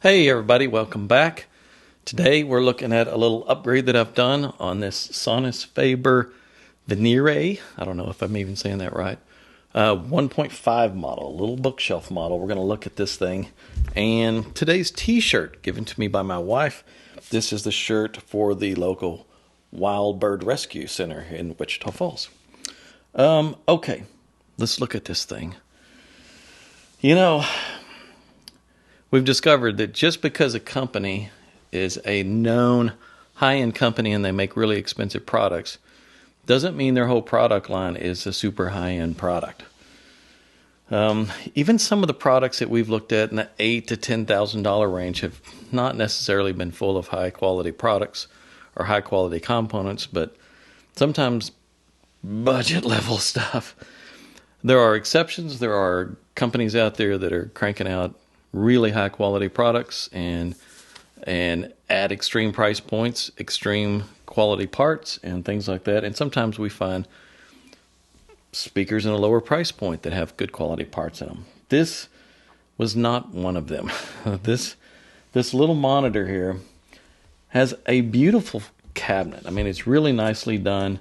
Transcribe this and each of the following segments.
Hey everybody, welcome back. Today we're looking at a little upgrade that I've done on this Sonus Faber Venere. I don't know if I'm even saying that right. 1.5 model, a little bookshelf model. We're going to look at this thing. And today's t-shirt given to me by my wife. This is the shirt for the local Wild Bird Rescue Center in Wichita Falls. Okay, let's look at this thing. You know, we've discovered that just because a company is a known high-end company and they make really expensive products doesn't mean their whole product line is a super high-end product. Even some of the products that we've looked at in the $8,000 to $10,000 range have not necessarily been full of high-quality products or high-quality components, but sometimes budget-level stuff. There are exceptions. There are companies out there that are cranking out really high quality products and at extreme price points, extreme quality parts and things like that. And sometimes we find speakers in a lower price point that have good quality parts in them. This was not one of them. This little monitor here has a beautiful cabinet. I mean, it's really nicely done.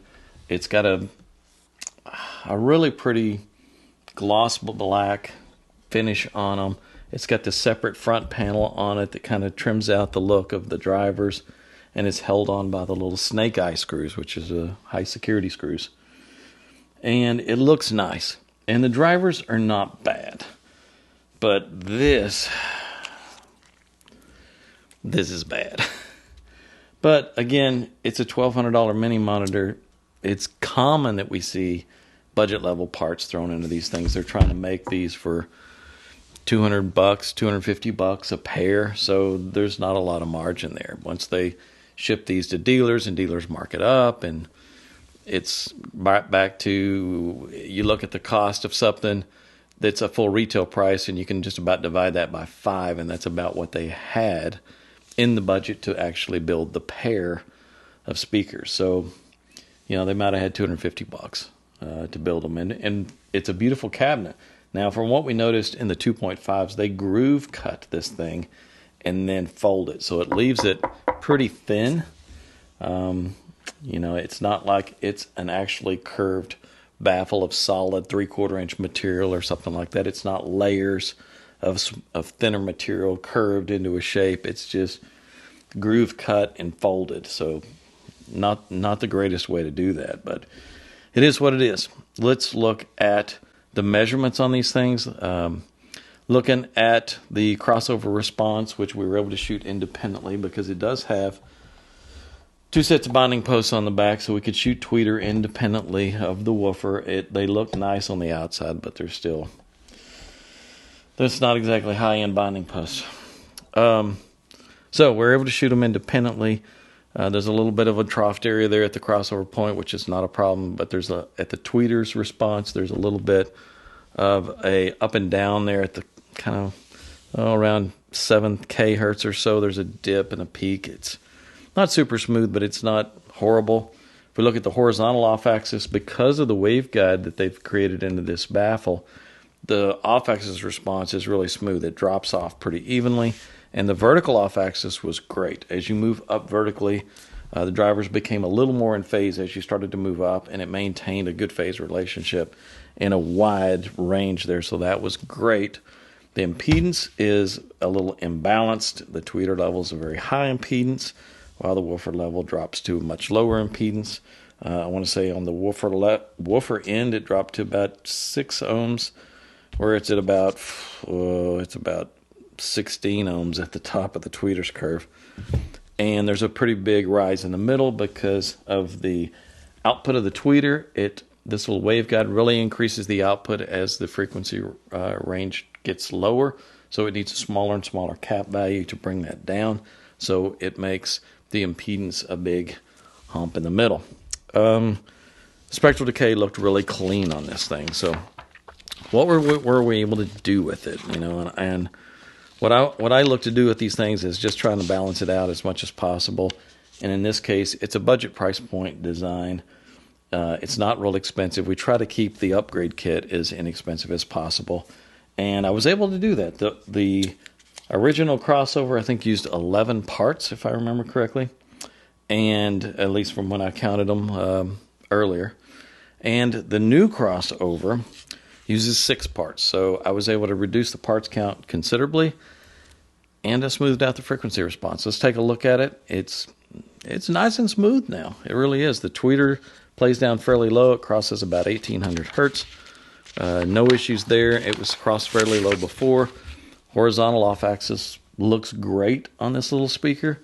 It's got a really pretty gloss black finish on them. It's got the separate front panel on it that kind of trims out the look of the drivers, and it's held on by the little snake eye screws, which is high security screws. And it looks nice. And the drivers are not bad. But this is bad. But again, it's a $1,200 mini monitor. It's common that we see budget level parts thrown into these things. They're trying to make these for $200, $250 a pair, so there's not a lot of margin there. Once they ship these to dealers and dealers mark it up, and it's back to, you look at the cost of something that's a full retail price and you can just about divide that by 5, and that's about what they had in the budget to actually build the pair of speakers. So, you know, they might have had $250 to build them, and it's a beautiful cabinet. Now, from what we noticed in the 2.5s, they groove cut this thing and then fold it. So it leaves it pretty thin. You know, it's not like it's an actually curved baffle of solid 3/4 inch material or something like that. It's not layers of thinner material curved into a shape. It's just groove cut and folded. So not the greatest way to do that, but it is what it is. Let's look at the measurements on these things. Looking at the crossover response, which we were able to shoot independently because it does have 2 sets of binding posts on the back, so we could shoot tweeter independently of the woofer. They look nice on the outside, but that's not exactly high-end binding posts. So we're able to shoot them independently. There's a little bit of a trough area there at the crossover point, which is not a problem, but at the tweeter's response, there's a little bit of a up and down there at the kind of around 7 kHz or so. There's a dip and a peak. It's not super smooth, but it's not horrible. If we look at the horizontal off-axis, because of the waveguide that they've created into this baffle, the off-axis response is really smooth. It drops off pretty evenly. And the vertical off-axis was great. As you move up vertically, the drivers became a little more in phase as you started to move up, and it maintained a good phase relationship in a wide range there, so that was great. The impedance is a little imbalanced. The tweeter level is a very high impedance, while the woofer level drops to a much lower impedance. I want to say on the woofer end, it dropped to about 6 ohms, where it's at about 16 ohms at the top of the tweeter's curve. And there's a pretty big rise in the middle because of the output of the tweeter. This little waveguide really increases the output as the frequency range gets lower, so it needs a smaller and smaller cap value to bring that down, so it makes the impedance a big hump in the middle. Spectral decay looked really clean on this thing. So what were we able to do with it? You know, and what I look to do with these things is just trying to balance it out as much as possible. And in this case, it's a budget price point design. It's not real expensive. We try to keep the upgrade kit as inexpensive as possible, and I was able to do that. The Original crossover, I think, used 11 parts, if I remember correctly, and at least from when I counted them earlier. And the new crossover uses 6 parts, so I was able to reduce the parts count considerably, and I smoothed out the frequency response. Let's take a look at it. It's nice and smooth now. It really is. The tweeter plays down fairly low. It crosses about 1800 hertz. No issues there. It was crossed fairly low before. Horizontal off-axis looks great on this little speaker.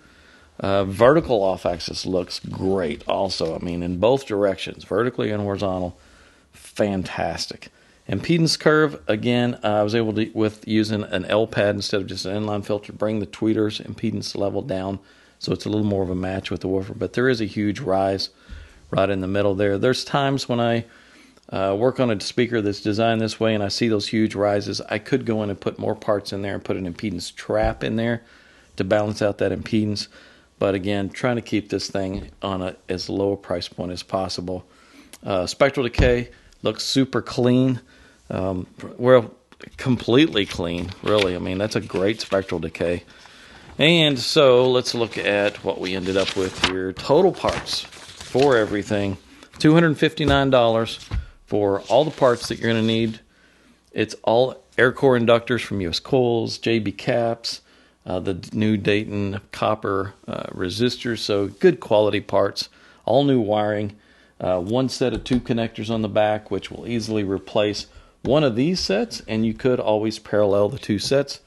Vertical off-axis looks great also. I mean, in both directions, vertically and horizontal, fantastic. Impedance curve, again, I was able to, with using an L pad instead of just an inline filter, bring the tweeter's impedance level down so it's a little more of a match with the woofer. But there is a huge rise right in the middle there. There's times when I work on a speaker that's designed this way and I see those huge rises, I could go in and put more parts in there and put an impedance trap in there to balance out that impedance. But again, trying to keep this thing on as low a price point as possible. Spectral decay looks super clean. Well, completely clean, really. I mean, that's a great spectral decay. And so let's look at what we ended up with here. Total parts for everything, $259 for all the parts that you're going to need. It's all air core inductors from US Coils, JB caps, the new Dayton copper resistors, so good quality parts, all new wiring, one set of tube connectors on the back, which will easily replace one of these sets, and you could always parallel the 2 sets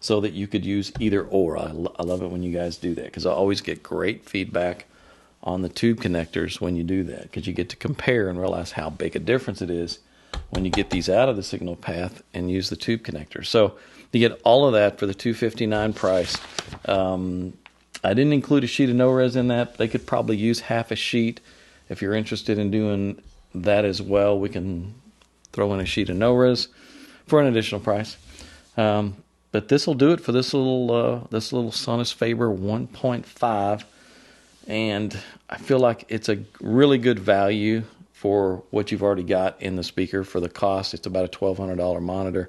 so that you could use either or. I love it when you guys do that, because I always get great feedback on the tube connectors when you do that, because you get to compare and realize how big a difference it is when you get these out of the signal path and use the tube connector. So you get all of that for the $259 price. I didn't include a sheet of no-res in that. They could probably use half a sheet. If you're interested in doing that as well, we can throw in a sheet of no-res for an additional price. But this will do it for this little Sonus Faber 1.5. And I feel like it's a really good value for what you've already got in the speaker for the cost. It's about a $1,200 monitor.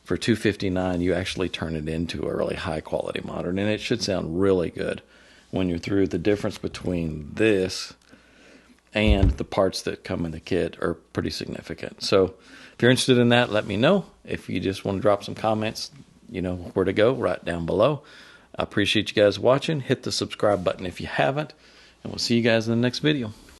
For $259, you actually turn it into a really high quality monitor, and it should sound really good when you're through. The difference between this and the parts that come in the kit are pretty significant. So if you're interested in that, let me know. If you just want to drop some comments, you know where to go right down below. I appreciate you guys watching. Hit the subscribe button if you haven't, and we'll see you guys in the next video.